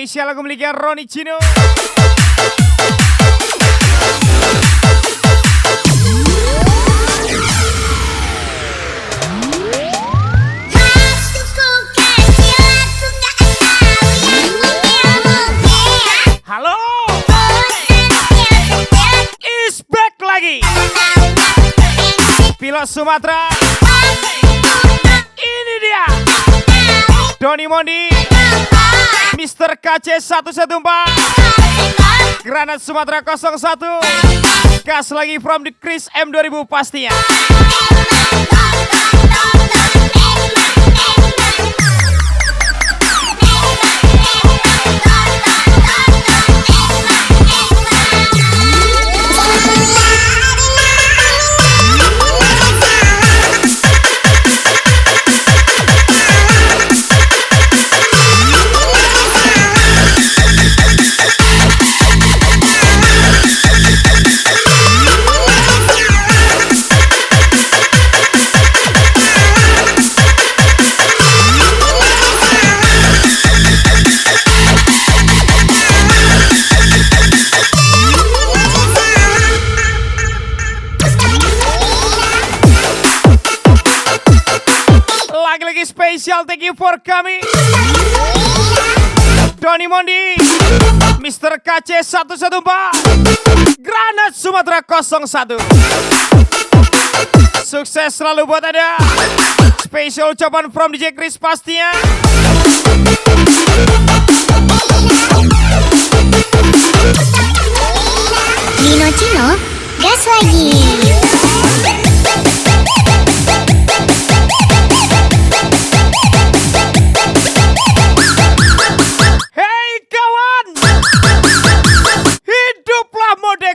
Spesial lagu miliknya Ronnie Chino. Halo, is back lagi. Pilot Sumatera. Ini dia Doni Mondi, Mr. KC 114, Granat Sumatera 01. Gas lagi from the Chris M2000 pastinya. Lagi-lagi spesial, thank you for coming. Doni Mondi, Mr. KC 114, Granat Sumatera 01. Sukses selalu buat Anda. Spesial ucapan from DJ Chris pastinya. Lino Chino, gas lagi.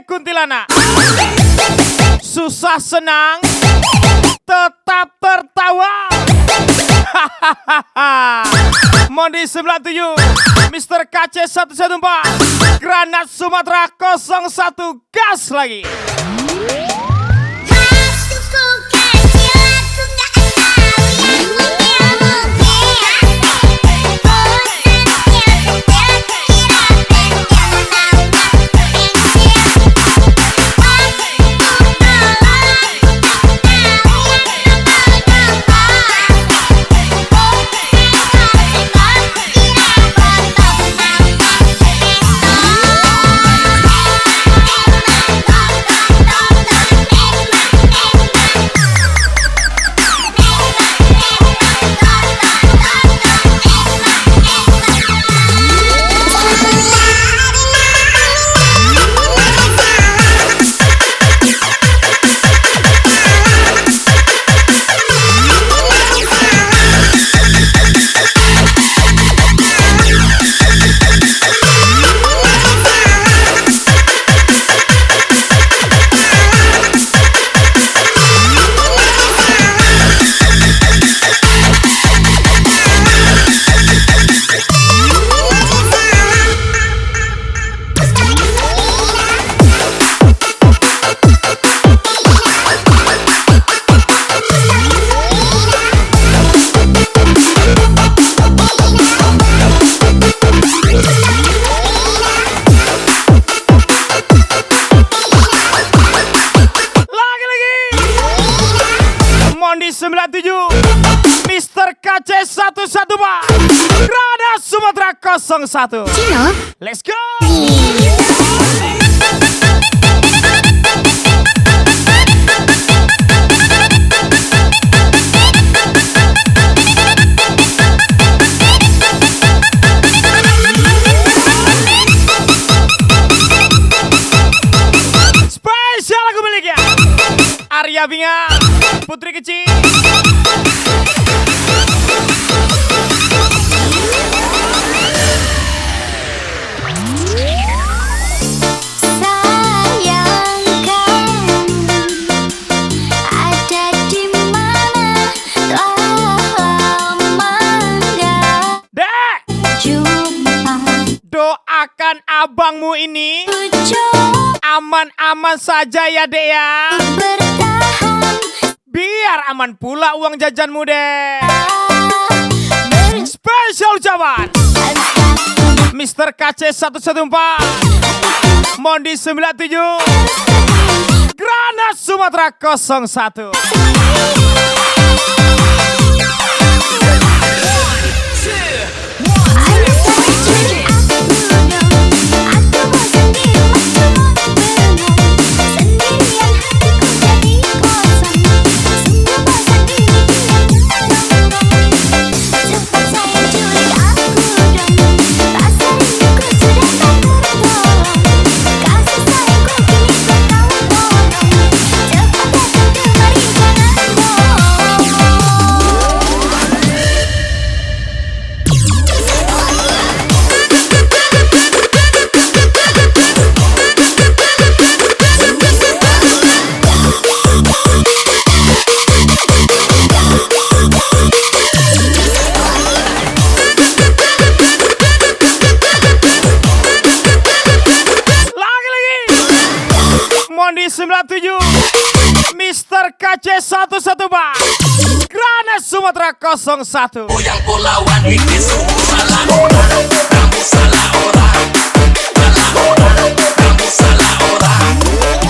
Kuntilanak, susah senang tetap tertawa. Mondi 97, Mr. KC 114, Granat Sumatera 01. Gas lagi. Mondi 97, Mr. KC 114, Granat Sumatera 01. Chino, Let's go. Spesial lagu miliknya Arya Binga, Putri Kecil. Doakan abangmu ini aman-aman saja ya dek ya. Biar aman pula uang jajanmu dek. Spesial ucapan Mr. KC 114, Mondi 97, Granat Sumatera 01. Mondi 97, Mr. KC 114, Granat Sumatera 01. Yang pulauan ini semua salah orang, kamu salah orang, salah orang, kamu salah orang,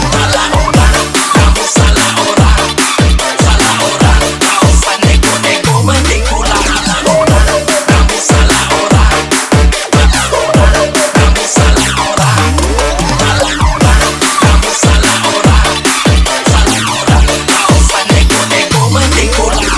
salah orang, kamu salah orang, salah orang, kau sanego-nego mendikulah, salah orang, kamu salah orang, salah orang, kamu salah orang, salah orang, kamu salah orang, salah orang, kau sanego-nego mendikulah.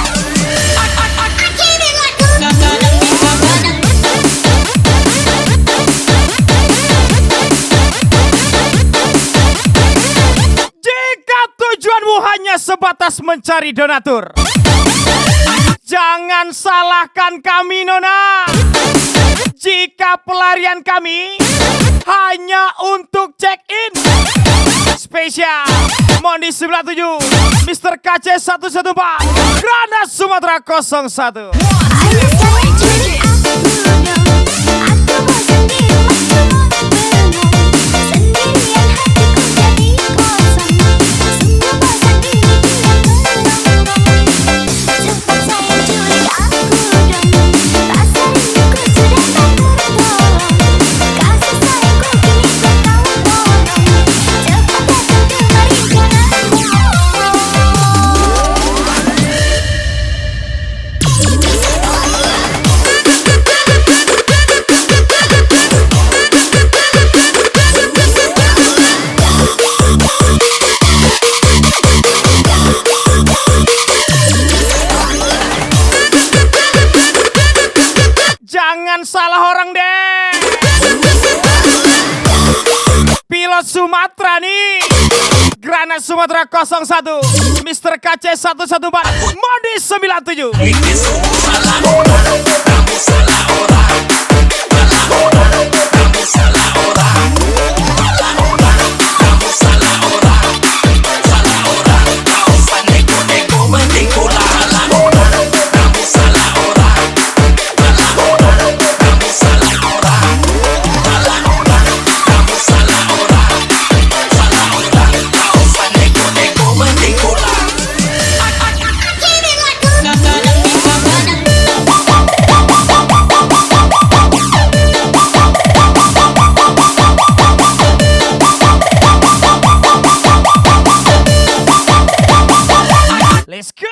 Jika tujuanmu hanya sebatas mencari donatur, jangan salahkan kami, Nona. Jika pelarian kami hanya untuk check-in, spesial Mondi 97, Mr. KC 114, Granat Sumatera 01. Jangan salah orang deh. Pilot Sumatera nih, Granat Sumatera 01, Mr. KC 114, Mondi 97. Ini semua salah orang, kamu salah orang, salah orang, kamu salah orang, salah orang, kamu salah orang, salah orang, kau sanego-nego mendikulah, salah orang, kamu salah orang, salah orang, kamu salah orang, salah orang, kamu salah orang, salah orang, kau sanego-nego mendikulah. Let's go.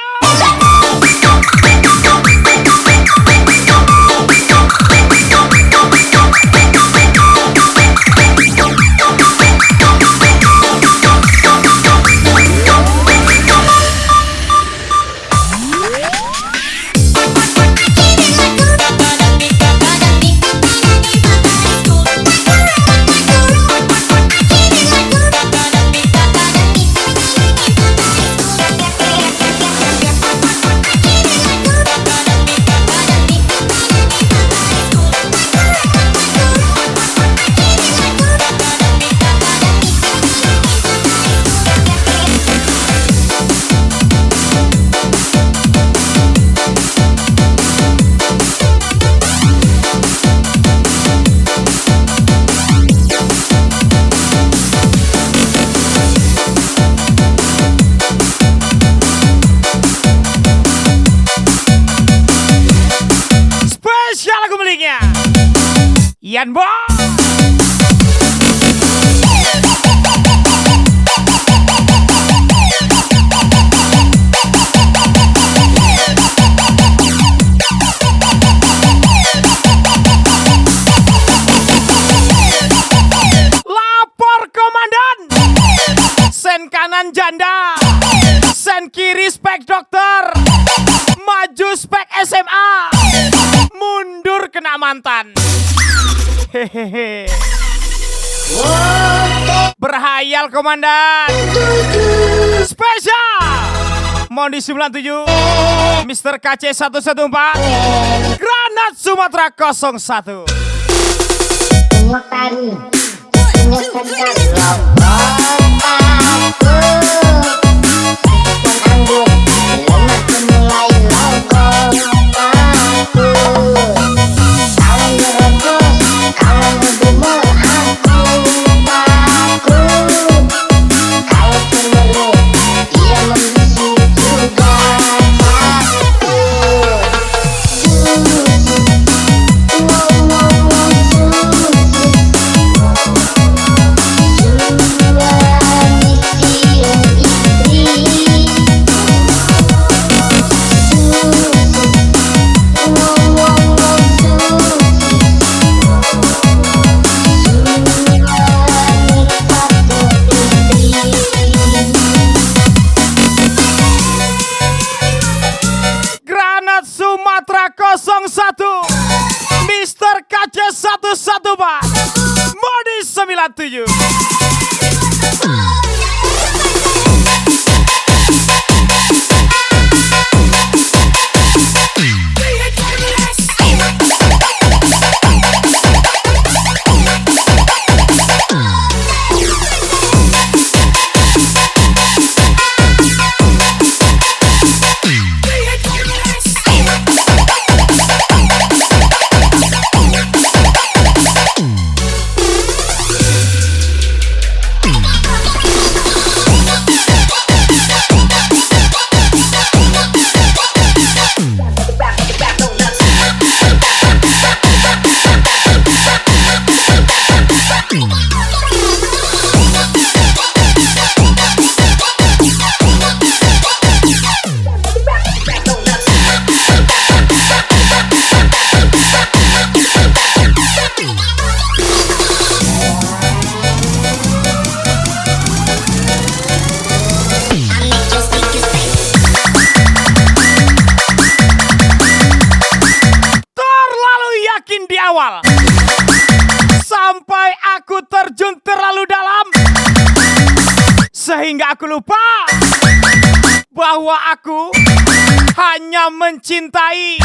Yan Bo. Lapor komandan. Sen kanan janda, sen kiri spek dokter, maju spek SMA, mundur kena mantan. Hehehe. Berhayal komandan. Spesial Mondi 97, Mr. KC 114, Granat Sumatera 01. Sumatera 01, Mr. KC 114, Modi 97. Awal sampai aku terjun terlalu dalam sehingga aku lupa bahwa aku hanya mencintai,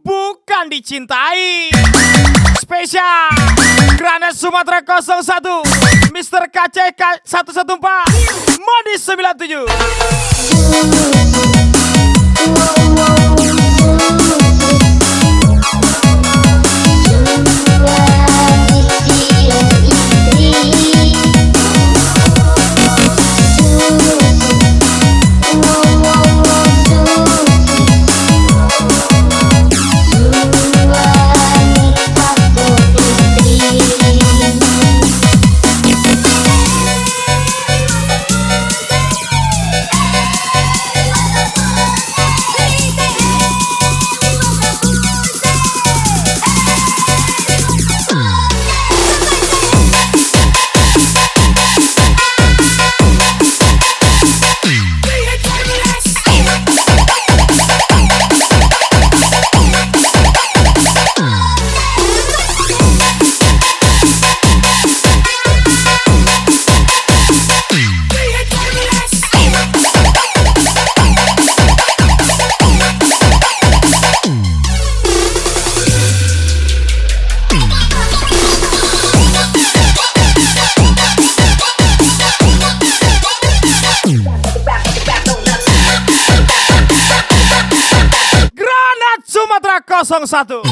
bukan dicintai. Spesial Granat Sumatera 01, Mr. KC 114, Modi 97. Sumatera 01.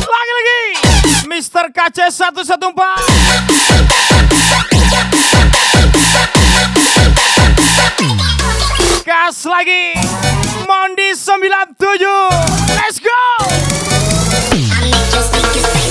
Lagi-lagi Mr. KC 114. Gas lagi Mondi 97. Let's go. I make your speakers play.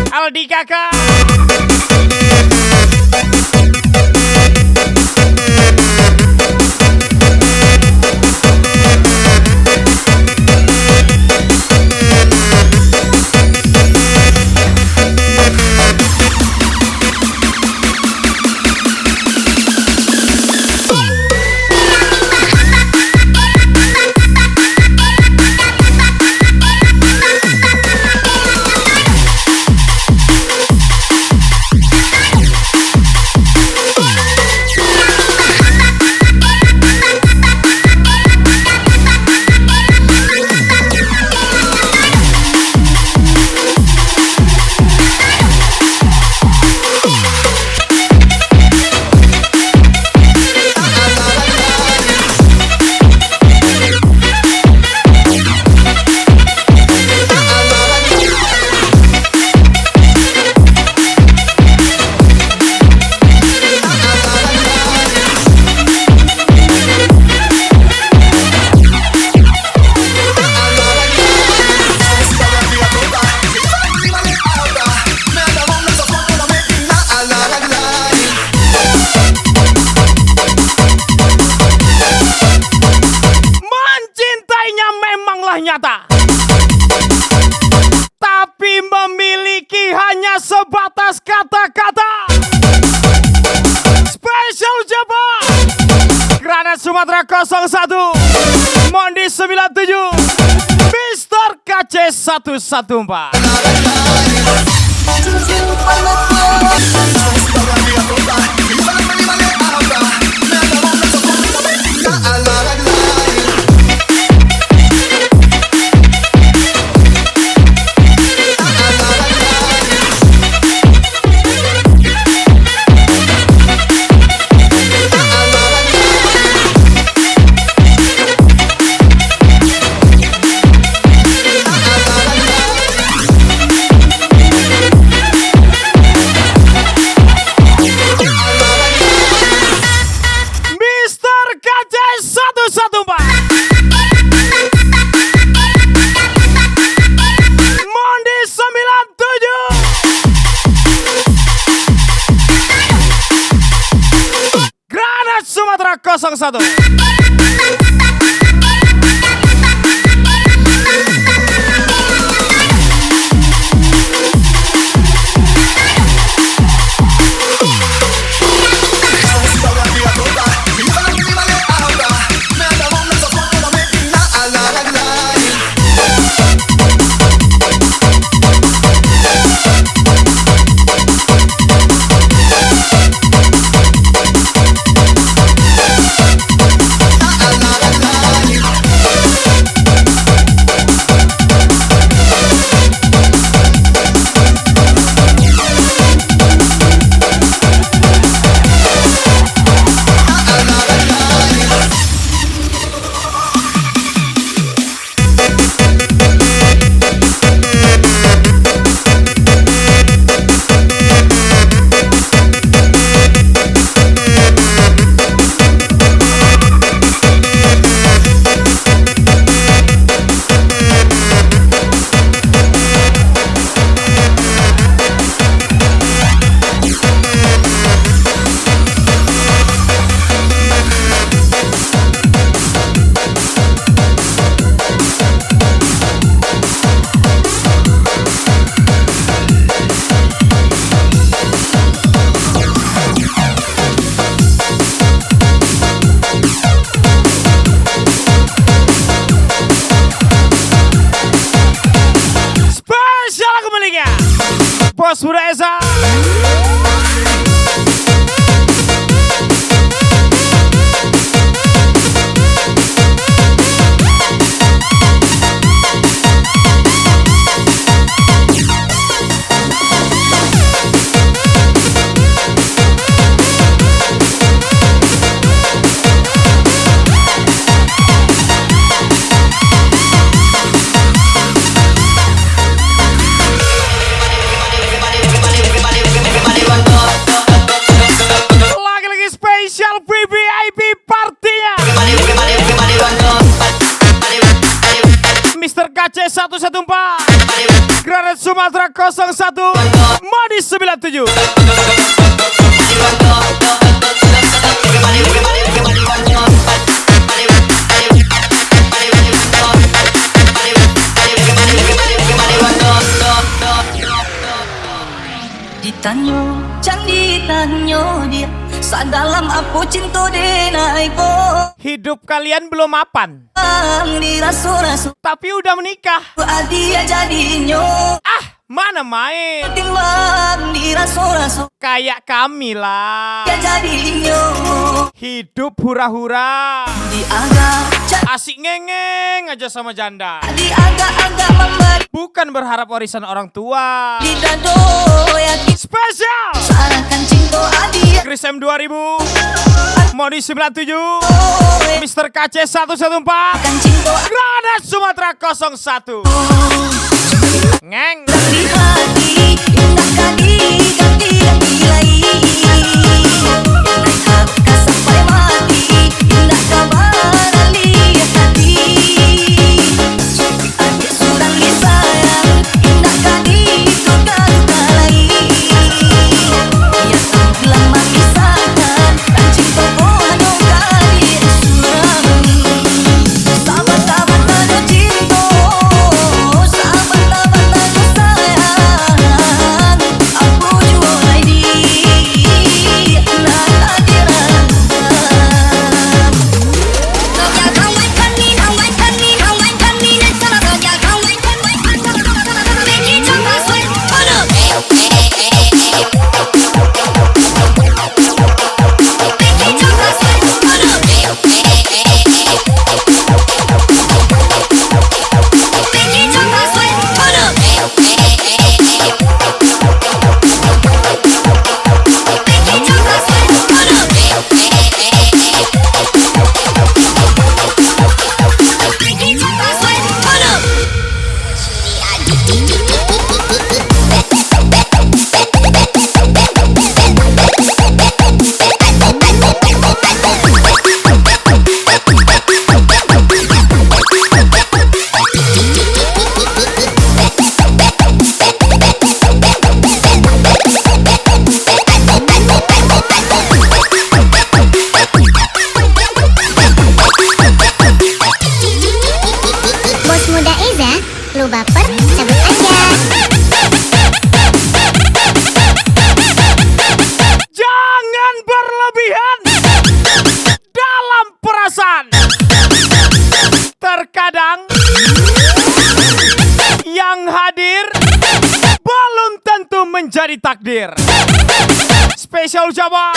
Aldi kakak. Nyata, tapi memiliki hanya sebatas kata-kata. Spesial Java Granat Sumatera 01 Mondi 97 Mister KC 114. Sumatera 01. Bos Buda Esa. Lagi-lagi spesial VVIP partinya. Mr. KC 114, Granat Sumatera 01, Modi 97. Ditanyo, can ditanyo dia sadalam aku cinta denai ko Hidup kalian belum mapan, dirasu-rasu tapi udah menikah. adia jadinyo Mana main, timbang dirasu-rasu kayak kami lah. ya jadinyo Hidup hura-hura, diagak asik ngengeng aja sama janda. diagak-agak memberi Bukan berharap warisan orang tua. di dado yakin Spesial salahkan cinta adia Chris M 2000, Modi 97, Mr. KC 114, kan cinta Granat Sumatera 01. Ngeng. di hati indah kadi ganti lagi naik hak sampai mati indah kabar lihat hati adik surang di sayang indah kadi duka-duka lagi ya tak lama pisahkan kan cinta bohong kali surang sahabat-sahabat anu cinta sahabat-sahabat anu sayang aku jual ini nak hadiran Raja kawan kami kawan kami kawan kami nak salah raja kawan kami Becky cakap sweet pada Becky cakap sweet pada Becky cakap sweet pada Becky cakap sweet pada Becky cakap sweet pada Bos Muda Eza, lu baper, cabut aja. Jangan berlebihan dalam perasaan. Terkadang yang hadir belum tentu menjadi takdir. Spesial Jawa,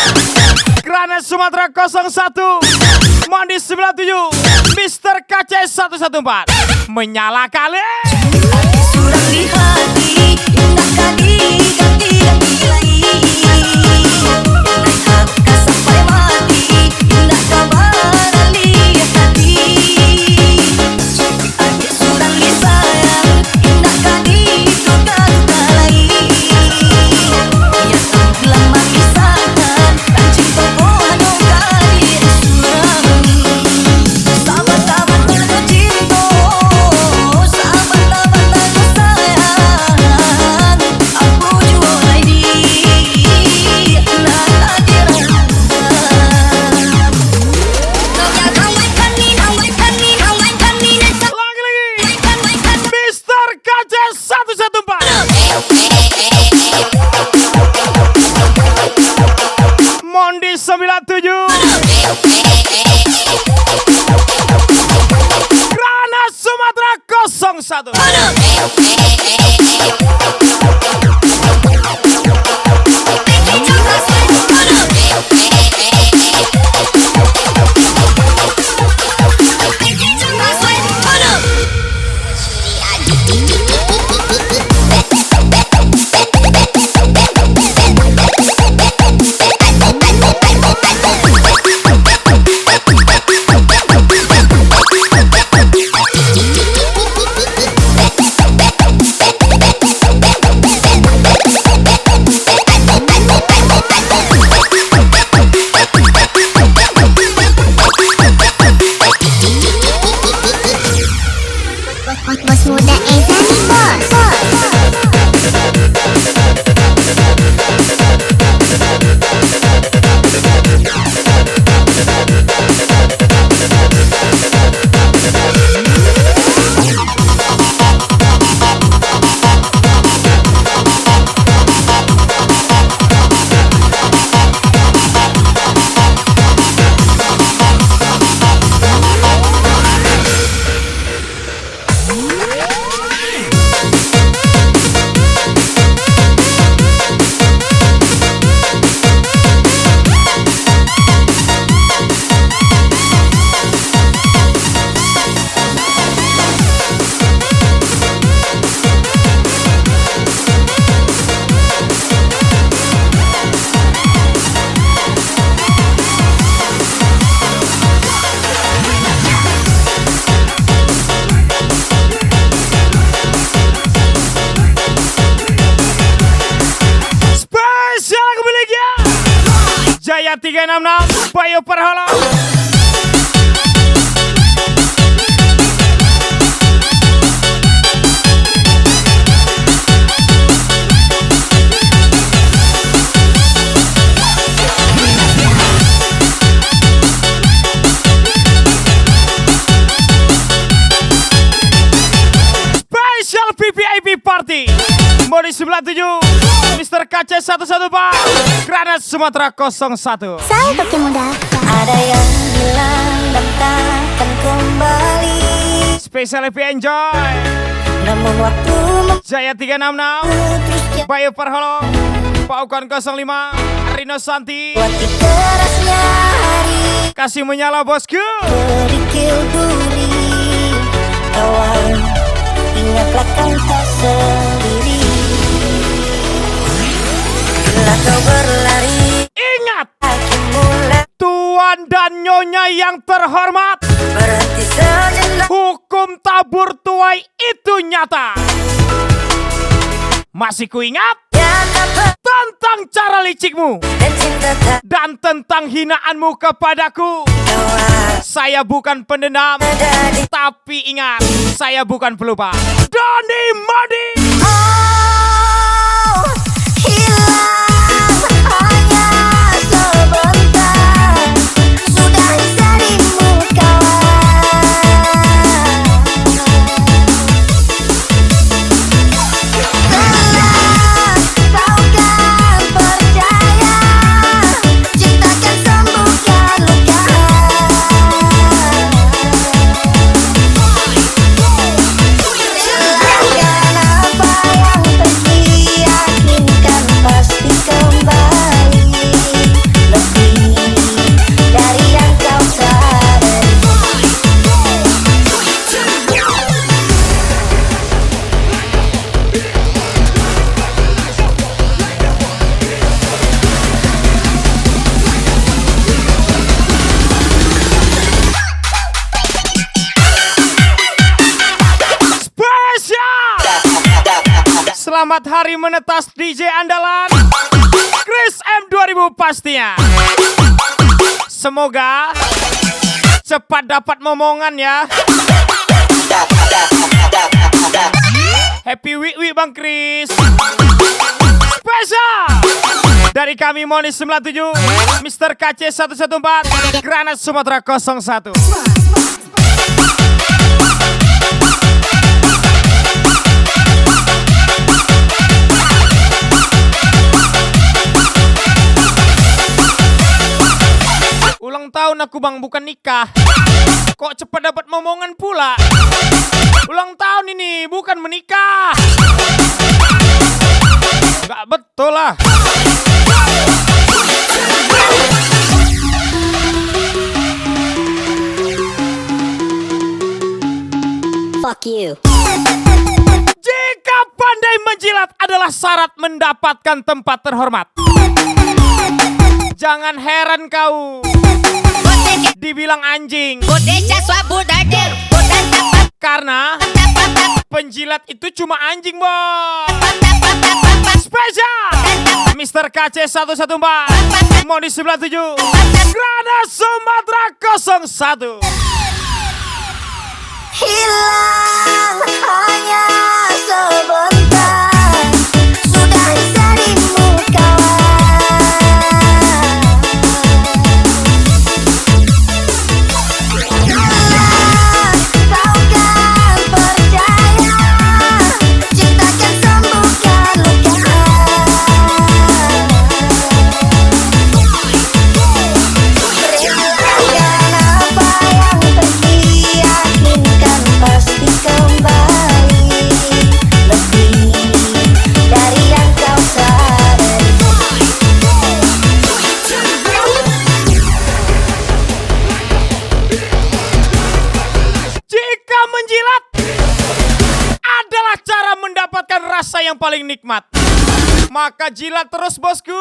Granat Sumatera 01, Mandi 97, Mr. KC 114. Menyala kali. surang di hati indah kadi ganti lagi naik hak sampai mati indah kabar lihat hati adik surang di sayang indah kadi duka-duka lagi ya tak lama pisahkan kan cinta bohong kali surang sahabat-sahabat anu cinta sahabat-sahabat anu sayang aku jual ini nak hadiran Raja kawan kami kawan kami kawan kami nak Lagi-lagi kawan kami Mr. KC 114, Mondi 97, Granat Sumatera 01. 366 Bayu Perholo. Special VVIP Party Modi 97 Mr. KC 114 Granat Sumatera 01. Saat toki muda. Ada yang bilang dan takkan kembali, Special EP Enjoy namun waktu Jaya 366 terus yang Bayu Perholo Paukan 05 Rino Santi buati kerasnya hari Kasih menyala bosku. kerikil duri. Kawan, ingatlah kau tak sendiri. Bila kau berlari, Ingat aku mulai Tuan dan Nyonya yang terhormat, berhenti sejenak. hukum tabur tuai itu nyata. Masih kuingat Dan dapat tentang cara licikmu dan cinta tak dan tentang hinaanmu kepadaku. kawan. Saya bukan pendendam, Ada di tapi ingat, saya bukan pelupa. Doni Modi. oh, hilang hanya sebentar. Sudah darimu kawan. Tenang, kau kan percaya, cinta kan sembuhkan luka. Silahkan apa yang pergi, yakinkan pasti kembali. Lebih dari yang kau sadari. Spesial. Selamat hari menetas DJ andalan Chris M 2000 pastinya. Semoga cepat dapat momongan ya. Happy week week Bang Chris. Spesial dari kami Moni 97 Mr. KC 114 Granat Sumatera 01. Ulang tahun aku bang, bukan nikah. Kok cepat dapat momongan pula? Ulang tahun ini bukan menikah. Gak betul lah. Fuck you. Jika pandai menjilat adalah syarat mendapatkan tempat terhormat, jangan heran kau dibilang anjing. Karena penjilat itu cuma anjing, bos. Spesial Mr. KC 114 Modi 97 Granat Sumatera 01. Hilang hanya sebentar. Sudah darimu kawan. Tenang, kau kan percaya, cinta kan sembuhkan luka. Berikan apa yang pergi, yakinkan pasti kembali. Lebih dari yang kau sadari. Jika menjilat adalah cara mendapatkan rasa yang paling nikmat, maka jilat terus, bosku.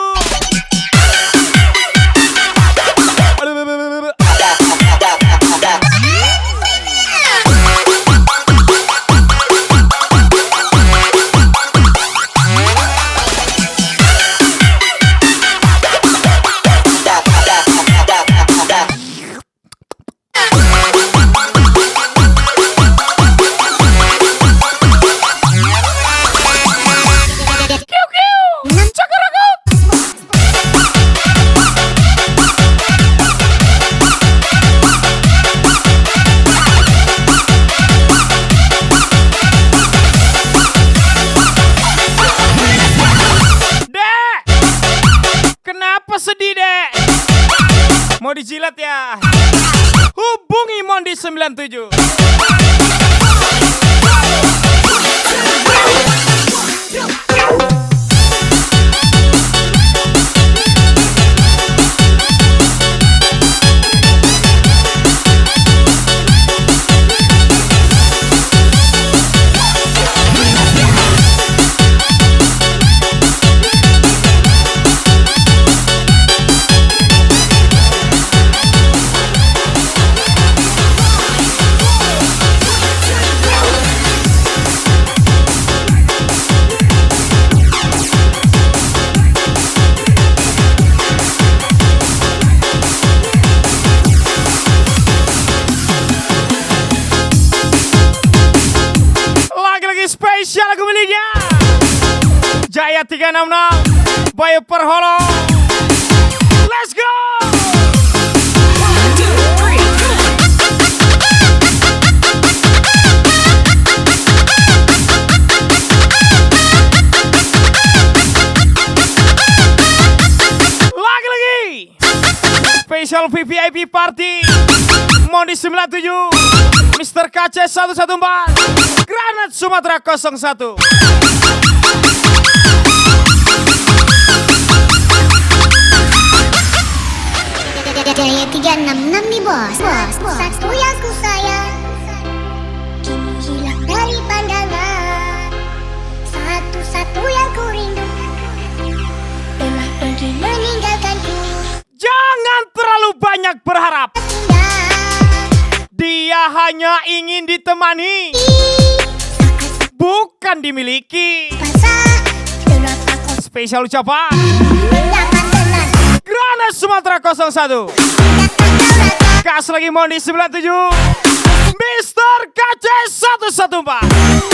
Mondi 97. Spesial lagu miliknya Jaya 366 Bayu Perholo. Let's go. Lagi spesial VVIP Party Mondi 97 Mr. KC 114 Granat Sumatera 01. Jaya 366 nih bos. Satu yang ku sayang kini hilang dari pandangan. Satu-satu yang ku rindu telah pergi meninggalkanku. Jangan terlalu banyak berharap. Dia hanya ingin ditemani, bukan dimiliki. Spesial ucapan Granat Sumatera 01. Gas lagi Mondi 97 Mr. KC 114.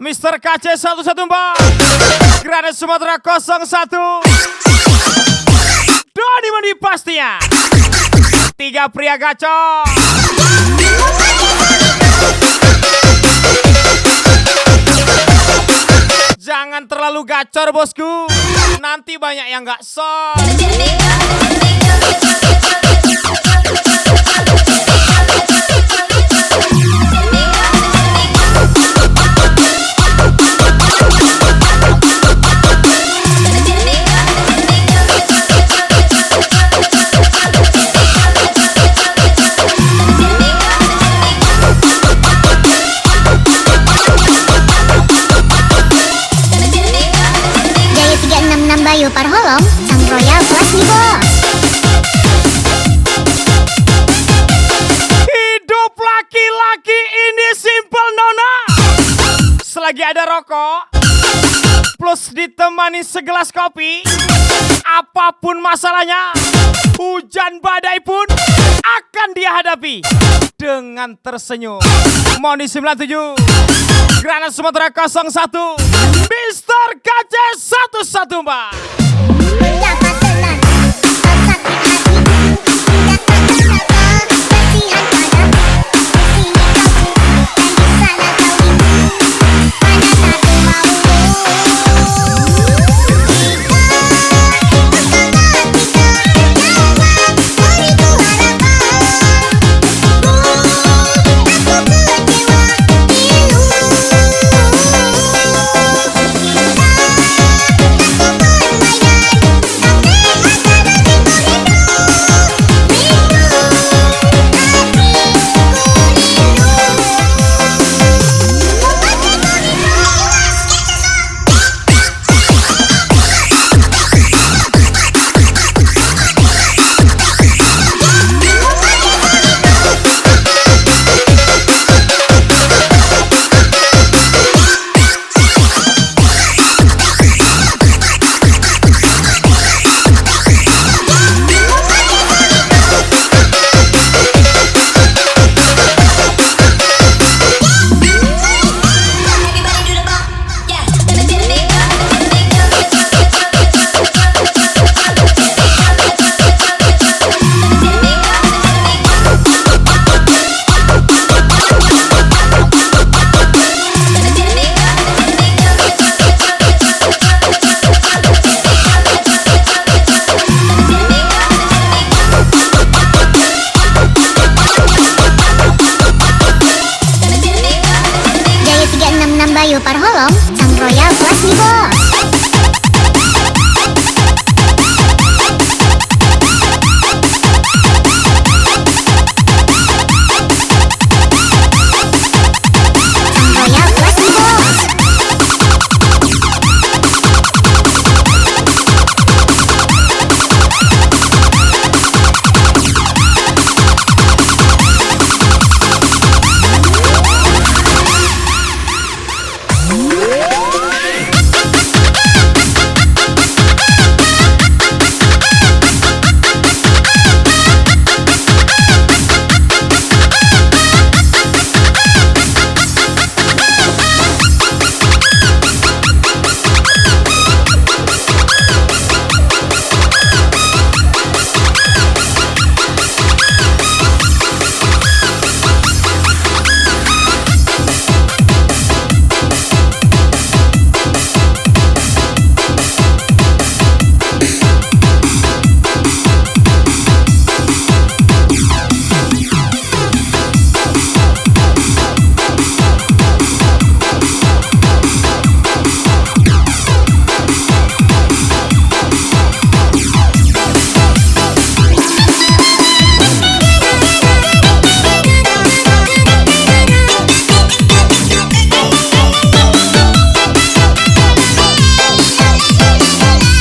Mr. KC 114 Granat Sumatera 01 Doni Mondi pastinya. 3 pria gacor. Jangan terlalu gacor bosku, nanti banyak yang gak sok. Bayu Parholong, sang royal kelas nih bos. Hidup laki-laki ini simple nona. Selagi ada rokok plus ditemani segelas kopi, apapun masalahnya, hujan badai pun akan dia hadapi dengan tersenyum. Mondi 97 Granat Sumatera 01 Mr. KC 114. Dapat tenang, sakit hatiku, datang bersihan pada sini kamu dan di sana kau rindu pada satu maumu. Jika Parholong, Sang Royal Kelas nih bos. Sang Royal Kelas nih bos.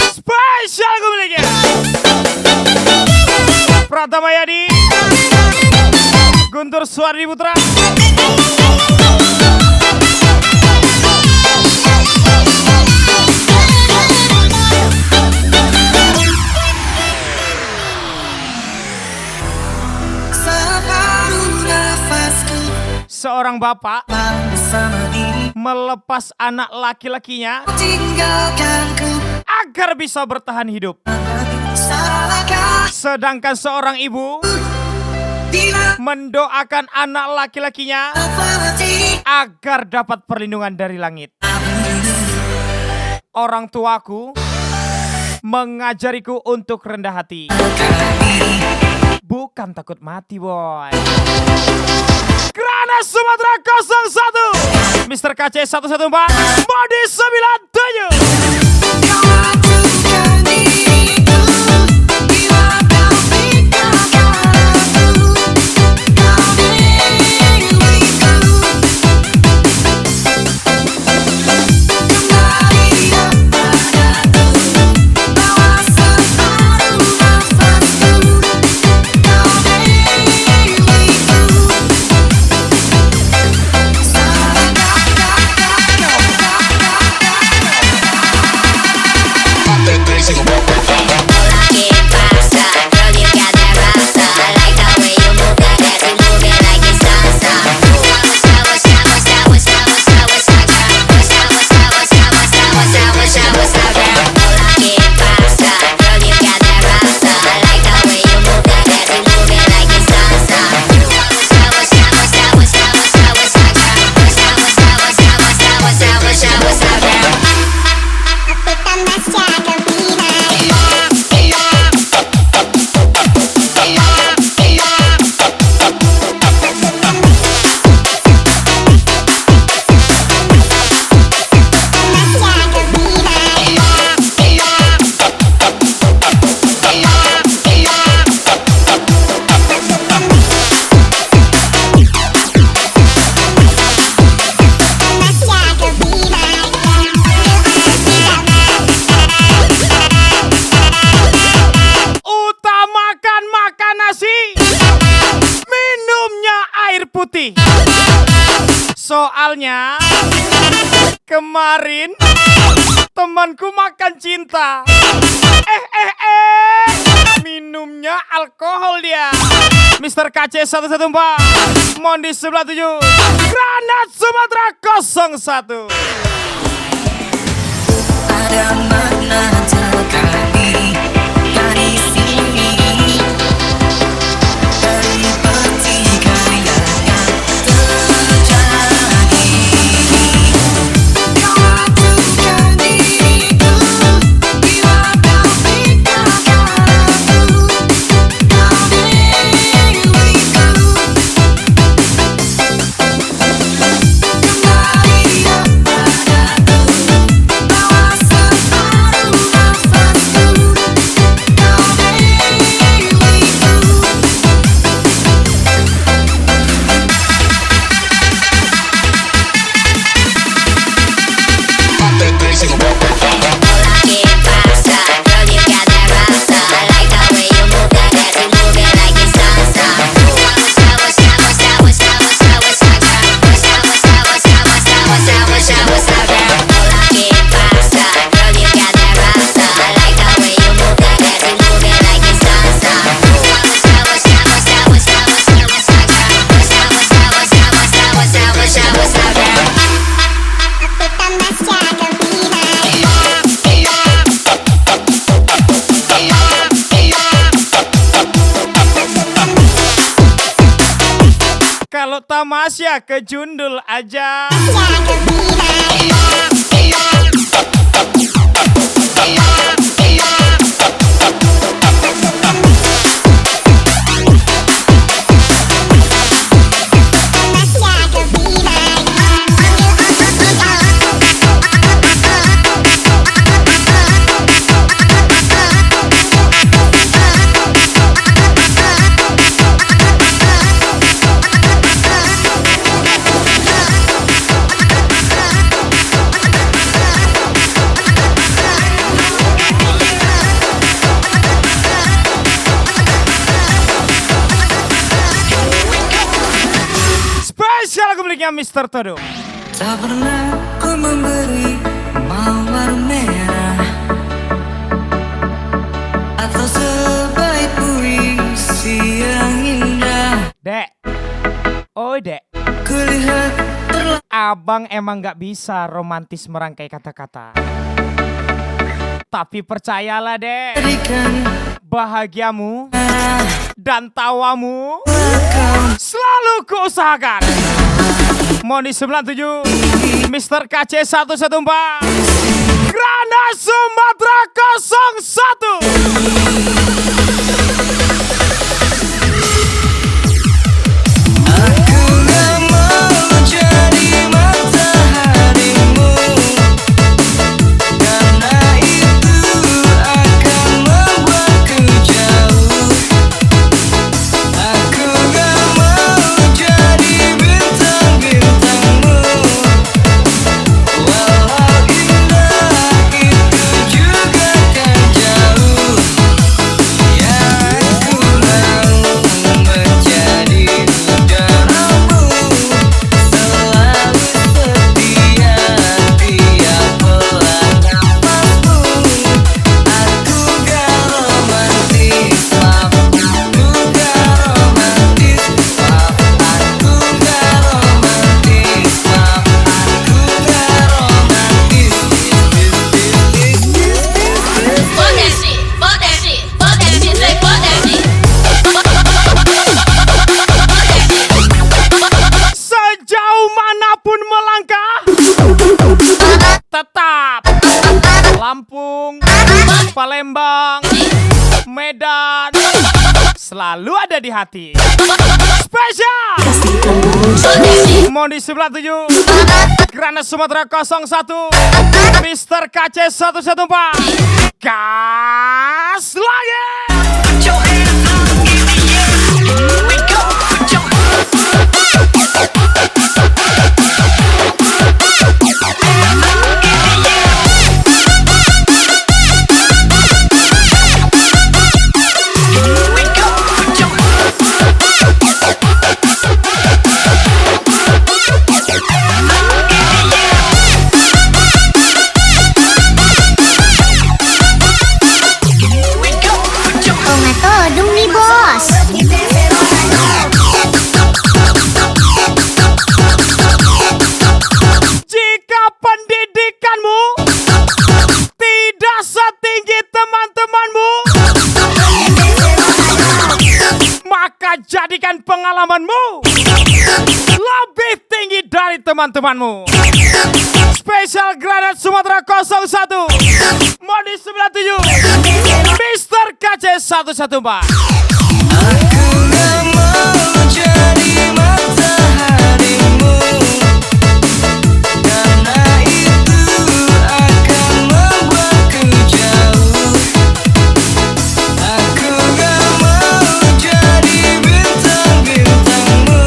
Spesial gue miliknya Pratama Yadi, Guntur Suwardi Putra. Separuh nafasku Seorang bapak bersama diri, melepas anak laki-lakinya tinggalkanku. agar bisa bertahan hidup. Salahkah Sedangkan seorang ibu bila mendoakan anak laki-lakinya berhenti? agar dapat perlindungan dari langit. Orang tuaku mengajariku untuk rendah hati, bukan takut mati, boy. Granat Sumatera 01 Mr. KC 114 Modi 97. Kau lakukan diriku bila kau tinggalkan aku. Kau milikku. Kembalilah padaku, bawa separuh nafasku. Kau milikku. Crazy como ¿Qué pasa? Girl, you got that rasa. I like the way you move that ass. You move it like it's salsa. What's up, what's up, what's up, what's up, what's up, what's up, girl? What's up, what's up, what's up, what's up, what's up, what's up, what's up, girl? ¿Qué pasa? Girl, you got that rasa. I like the way you move that ass. You move it like it's salsa. What's up, what's up, what's up, what's up, what's up, what's up, girl? What's up, what's up, what's up, what's up, what's up, what's up, what's up, girl? Aku tambah cakep Utamakan makan nasi, minumnya air putih. Soalnya kemarin temanku makan cinta. Minumnya alkohol dia. Mr. KC 114 Mondi 97 Granat Sumatera 01. Ada makna terkait dari sini, dari pertikaian yang terjadi. Kau lakukan diriku bila kau tinggalkan aku. Kau milikku. Kembalilah padaku, ¿Qué pasa? Girl, you got that rasa. I like the way you move that ass. You move it like it's salsa. What's up, what's up, what's up, what's up, what's up, what's up, girl? What's up, what's up, what's up, what's up, what's up, what's up, what's up, girl? ¿Qué pasa? Girl, you got that rasa. I like the way you move that ass. You move it like it's salsa. What's up, what's up, what's up, what's up, what's up, what's up, girl? What's up, what's up, what's up, what's up, what's up, what's up, what's up, girl? Kalau tamasya ke Jundul aja. Spesial lagu miliknya Mr. Todo. Tak pernah ku memberi mawar merah atau sebaik puisi yang indah. Dek. Oi, Dek. Kulihat Abang emang gak bisa romantis merangkai kata-kata. Tapi percayalah, Dek. terlarikan Bahagiamu dan tawamu selalu kuusahakan. Moni 97, Mr. KC 114, Grana Sumatera 01. Aku gak mau jadi mataharimu, karena itu akan membuatku jauh. Aku gak mau jadi bintang-bintangmu, walau indah itu juga kan jauh. Ya aku mau menjadi udaramu, selalu setia tiap pelan napasmu. Aku gak romantis, maaf, aku gak romantis, maaf, aku gak romantis, maaf, aku gak romantis. Fuck that shit, fuck that shit, fuck that shit, say fuck that shit. Sejauh manapun melangkah, tetap Lampung, Palembang, Medan selalu ada di hati. Spesial Moni 97, Grana Sumatera 01, Mr. KC 114. Gas lagi. Put your hands up in the air. Here we go. Put your hands up in the air. Here we go. Put your hands up in the air. Here we go. Put your Todung nih bos. Jika pendidikanmu tidak setinggi teman-temanmu, maka jadikan pengalamanmu lebih tinggi dari teman-temanmu. Spesial Granat Sumatera 01, Moni 97, Mr. KC 114. Aku gak mau jadi mataharimu, karena itu akan membuatku jauh. Aku gak mau jadi bintang-bintangmu,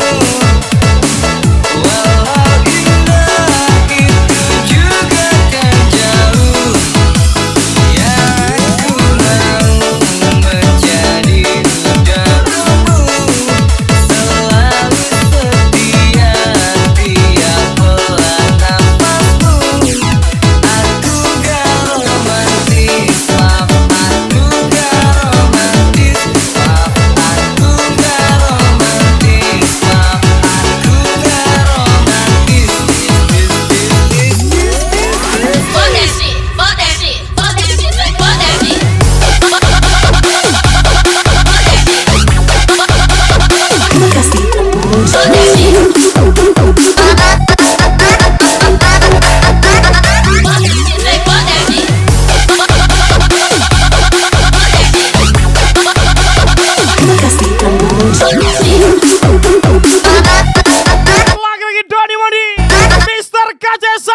walau indah itu juga kan jauh.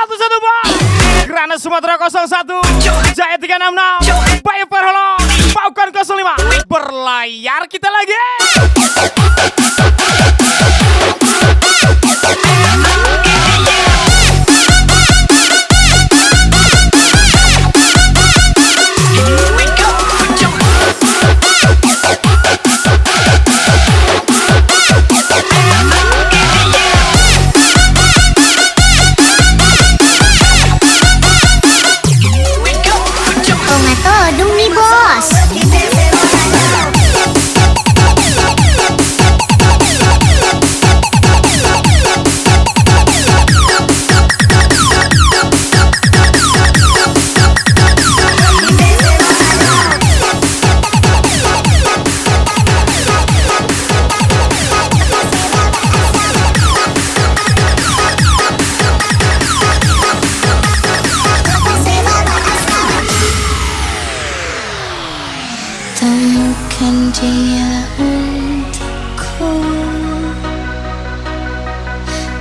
Pak. Grana Sumatera 01, Jaya 366, Bayu Perholo, Paukan 05. Berlayar kita lagi. Todong nih bos. Temukan dia untukku,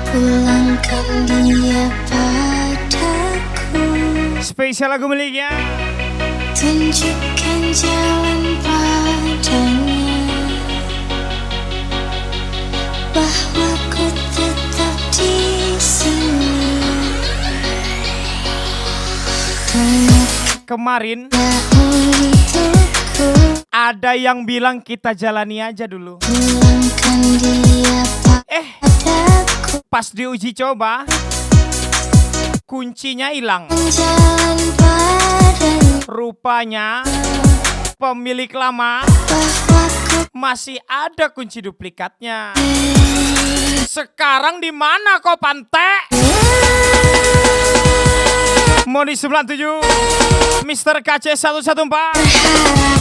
pulangkan dia padaku, Spesial lagu miliknya. tunjukkan jalan padanya, bahwa ku tetap di sini. Kemarin Untukku, ada yang bilang kita jalani aja dulu. pulangkan dia padaku, Pas diuji coba, kuncinya hilang. jalan padanya, Rupanya pemilik lama bahwa ku masih ada kunci duplikatnya. Sekarang di mana kau Pante? Moni 97, Mr. KC 114,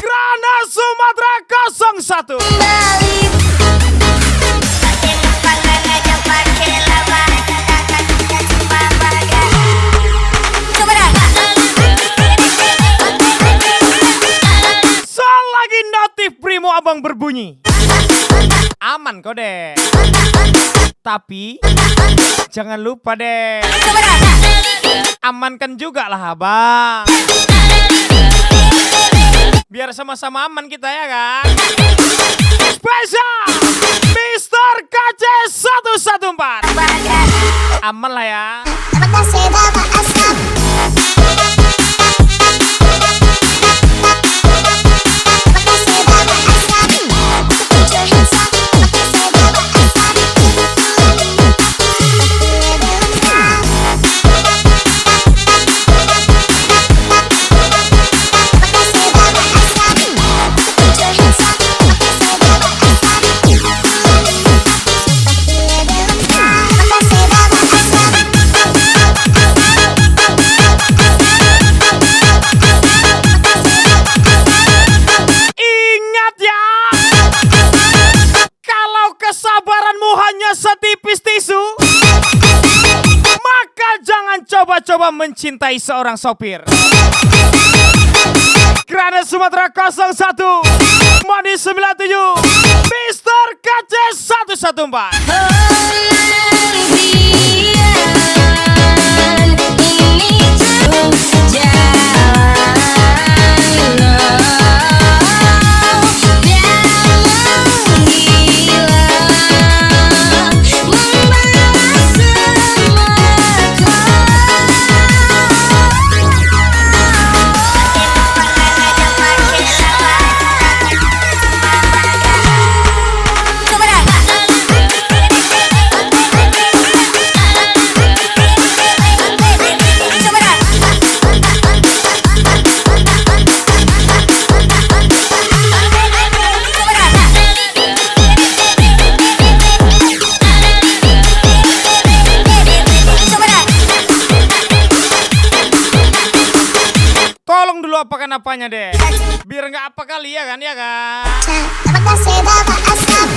Grana Sumatera 01. balik. Selagi notif Primo Abang berbunyi, aman kok deh. Tapi jangan lupa deh, amankan juga lah abang. Biar sama-sama aman kita ya kan. Spesial Mr. KC 114. Aman lah ya. Apakah saya dapat asap? Apakah saya dapat asap? Put your hands up. Apakah saya dapat asap? Ingat ya, kalau kesabaranmu hanya setipis tisu, maka jangan coba-coba mencintai seorang sopir. Grana Sumatera 01, Moni 97, Mr. KC 114. Tolong dulu apakan apanya deh, biar nggak apa kali ya kan Apakah saya dapat asap?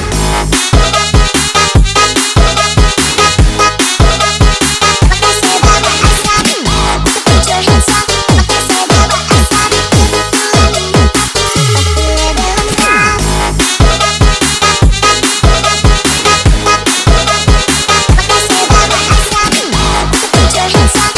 Apakah saya dapat asap? Put your hands up. Apakah saya dapat asap? Apakah saya dapat asap? Put your hands up.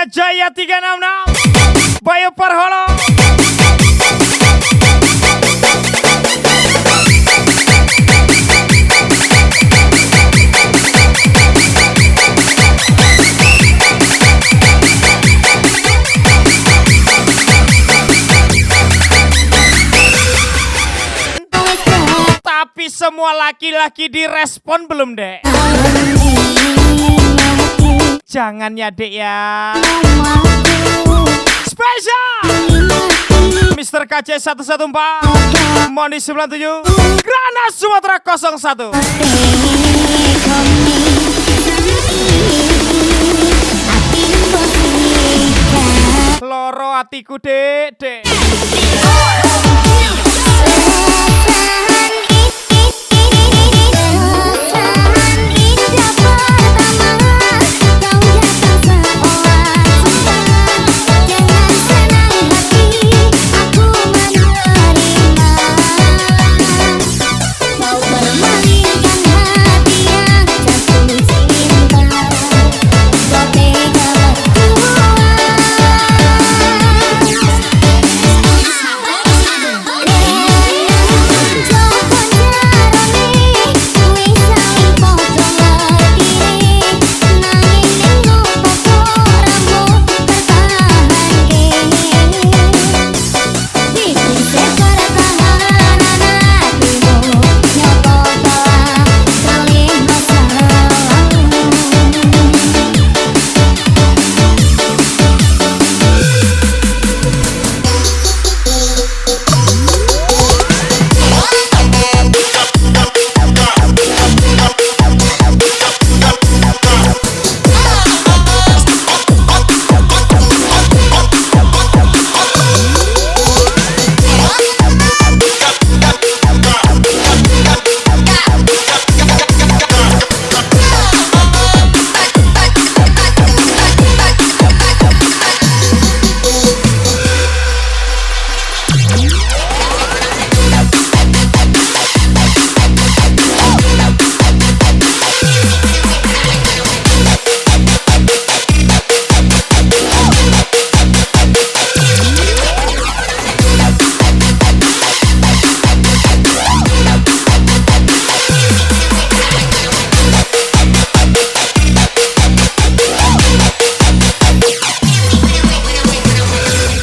Jaya 366 Bayu Parholo. Tapi semua laki-laki direspon belum, Dek? Jangan ya, Dek ya. Spesial Mr. KC 114 Moni 97 Grana Sumatera 01. Loro hatiku, Dek, Dek.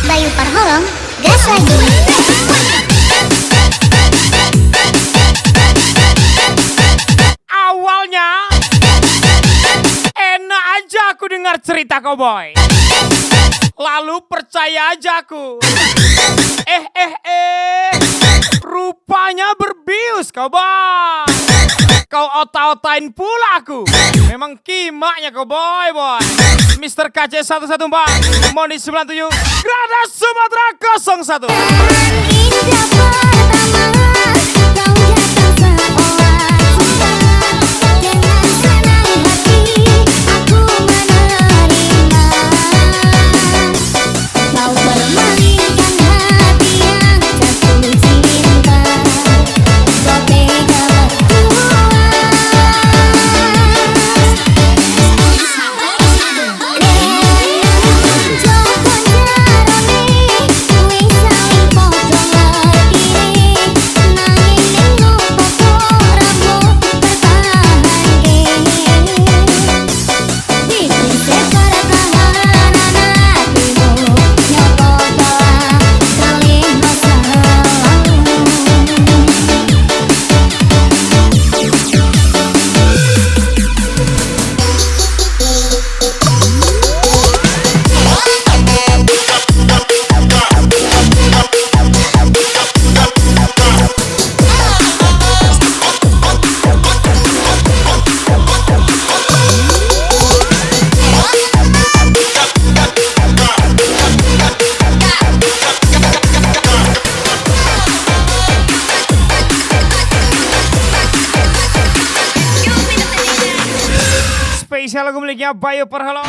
Bayu Parholo, gas lagi. Awalnya enak aja aku dengar cerita cowboy. Lalu percaya aja aku. Rupanya berbius cowboy. Kau otak-otain pula aku. Memang kimaknya cowboy boy. Mr. KC 114 Moni 97 Grana Sumatera 01. Indah pertama kau datang seolah dengan senang hati aku menerima. Kau permainkan hati yang jatuh cinta. Kau tega spesial lagu miliknya Bayu Parholo.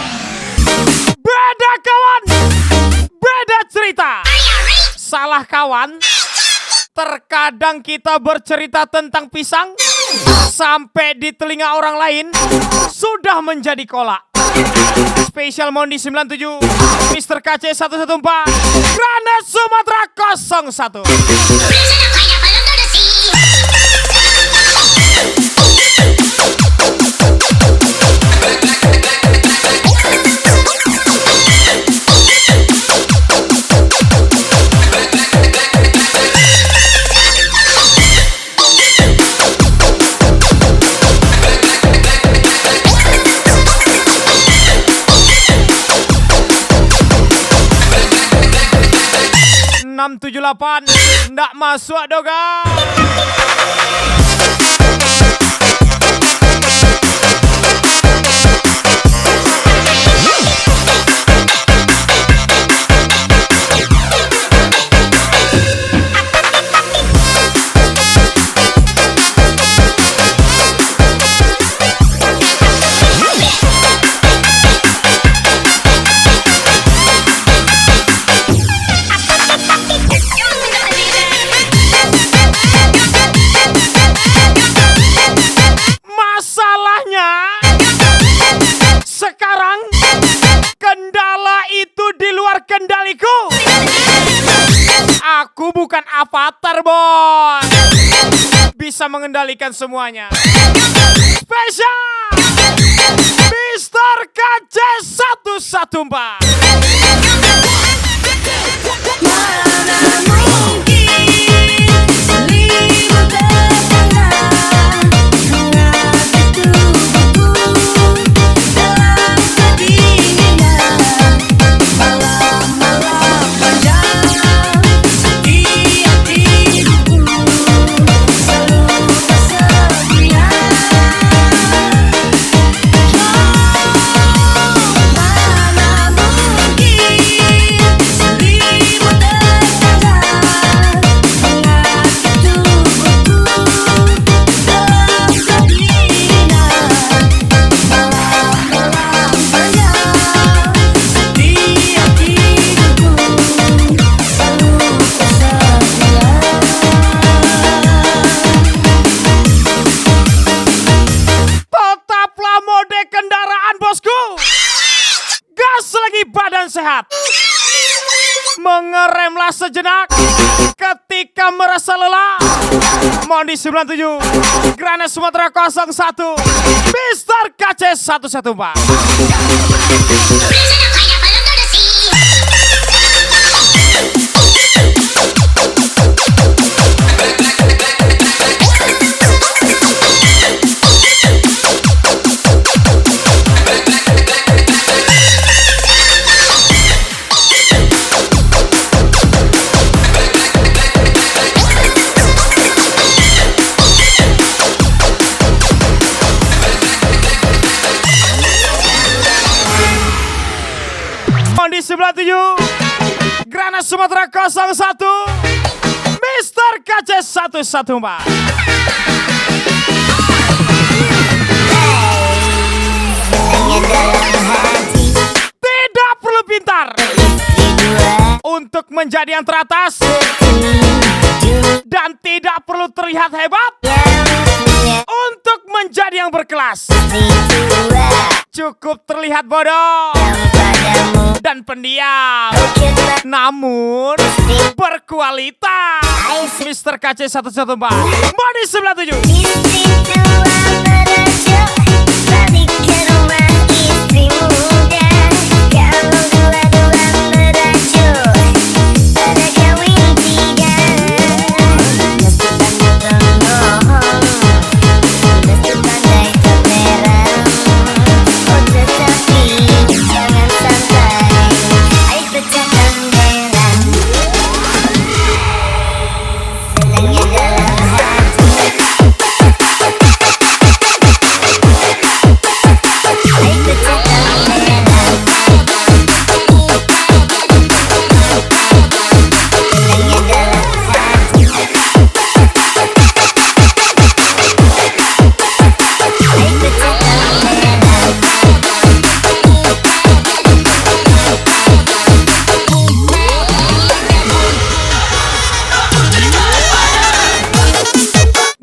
Beda kawan, beda cerita. Salah kawan. Terkadang kita bercerita tentang pisang sampai di telinga orang lain sudah menjadi kolak. Spesial Mondi 97, Mr. KC 114, Granat Sumatera 01. Original pineapple under the sea. Enam 78 ndak masuk doga. Masalahnya sekarang kendala itu di luar kendaliku. Aku bukan avatar, boy. Bisa mengendalikan semuanya. Spesial Mr. KC 114. Tetaplah mode kendaraan, bosku. Gas lagi badan sehat. Mengeremlah sejenak ketika merasa lelah. Mondi 97, Granat Sumatera 01, Mr. KC 114. Original pineapple under the sea. Mondi 97, Granat Sumatera 01, Mr. KC 114. Tidak perlu pintar untuk menjadi yang teratas, dan tidak perlu terlihat hebat untuk menjadi yang berkelas. Cukup terlihat bodoh dan pendiam, namun berkualitas. Mr. KC 114, Mondi 97.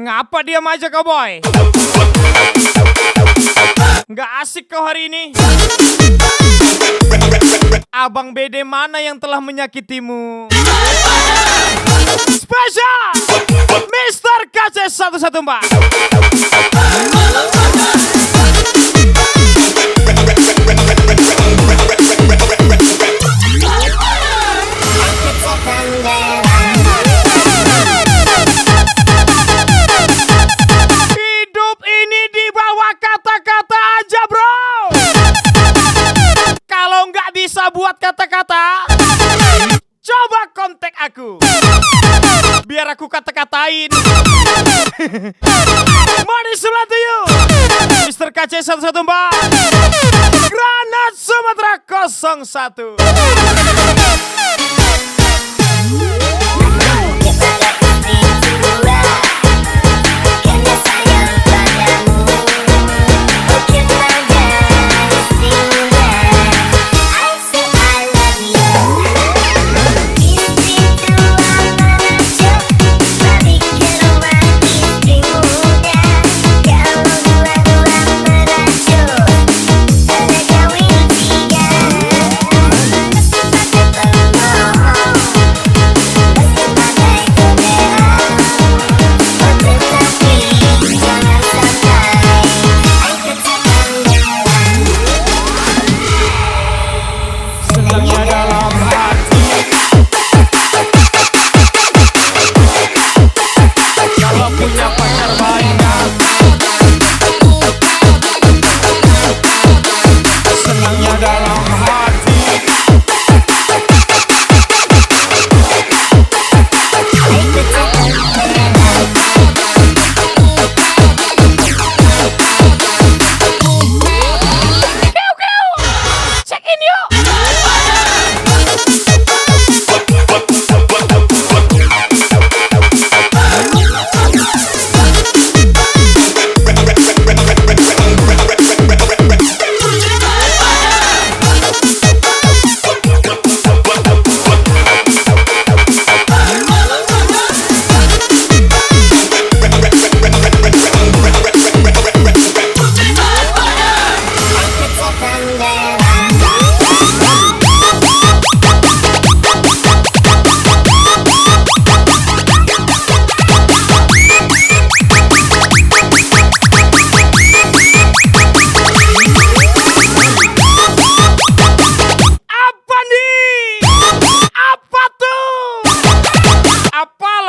Ngapa diam aja, cowboy? Nggak asik kau hari ini. Abang BD mana yang telah menyakitimu? Spesial Mr. KC 114. Hidup ini di bawah kata-kata aja, bro. Kalau nggak bisa buat kata-kata, coba kontak aku. Biar aku kata-katain. Money sebelah tuyu. Mr. KC 114. Granat Sumatera 01.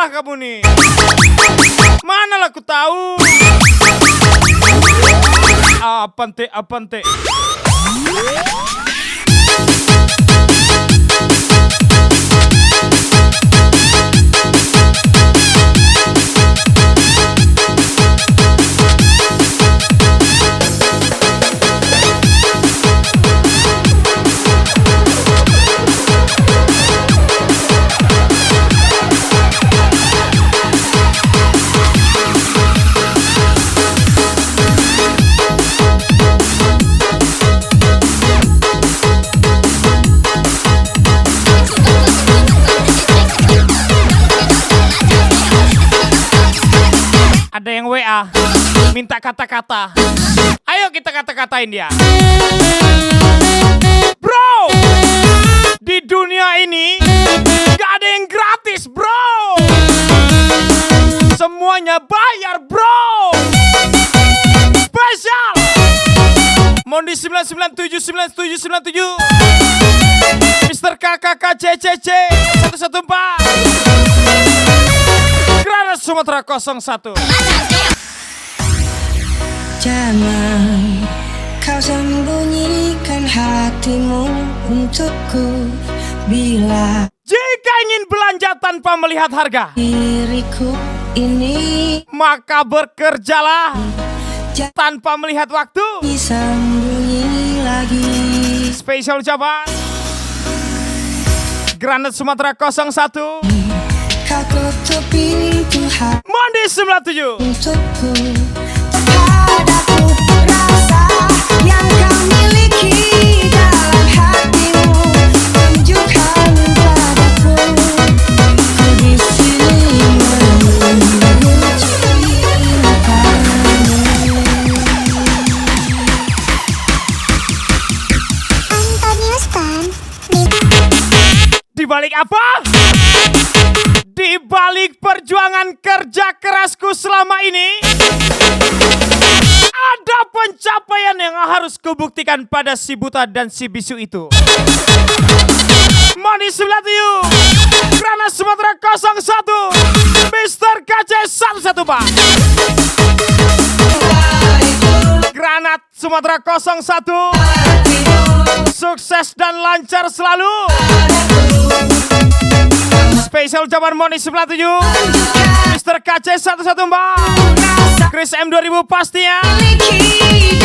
Kamu nih, mana lah aku tahu. Apante. Ada yang WA minta kata-kata. Ayo kita kata-katain dia. Bro, di dunia ini gak ada yang gratis, bro. Semuanya bayar, bro. Spesial Mondi 9979797, Mr. KKKCCC 114, Granat Sumatera 01. Jangan kau sembunyikan hatimu untukku. Bila Jika ingin belanja tanpa melihat harga, diriku ini maka bekerjalah tanpa melihat waktu. sembunyi lagi. Spesial ucapan Granat Sumatera 01, Kau tutup pintu hati Mondi 97. untukku. Padaku rasa yang kau miliki dalam hatimu. Tunjukkan padaku, ku di sini menunggu cintamu. Di balik apa? Di balik perjuangan kerja kerasku selama ini, ada pencapaian yang harus kubuktikan pada si buta dan si bisu itu. Moni 97, Granat Sumatera 01, Mr. KC 11 Pak. Granat Sumatera 01, sukses dan lancar selalu. Spesial ucapan Moni 97, Mr. KC 11 Mbak, Chris M 2000 pastinya. Miliki